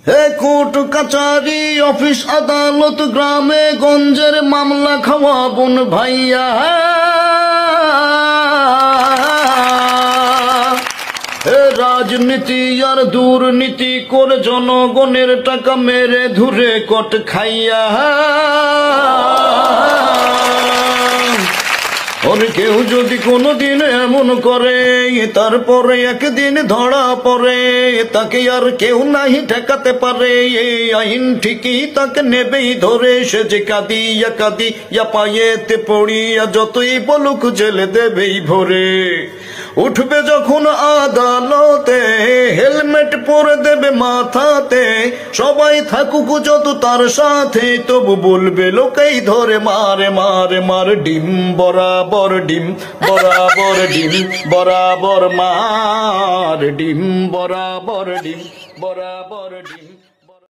হে court কাচারি office আদালত গ্রামে গঞ্জের মামলা খাওয়া বোন ভাইয়া, হে রাজনীতি আর দুর্নীতি করে জনগণের টাকা মেরে ধুরে কট খাইয়া। ওর কেউ যদি কোনোদিন এমন করে তারপরে একদিন ধরা পড়ে, তাকে আর কেউ নাহি ঠেকাতে পারে। এই আইন ঠিকই তাকে নেবেই ধরে, সে যে কাঁদিয়া কাঁদিয়া পায়েতে পড়িয়া যতই বলুক জেলে দেবেই ভরে। উঠবে যখন আদালতে হেলমেট পরে দেবে মাথাতে, সবাই থাকুক যত তার সাথে, তবু বলবে লোকেই ধরে মারে মারে মার। ডিম বরাবর ডিম বরাবর ডিম বরাবর মার, ডিম বরাবর ডিম বরাবর ডিম।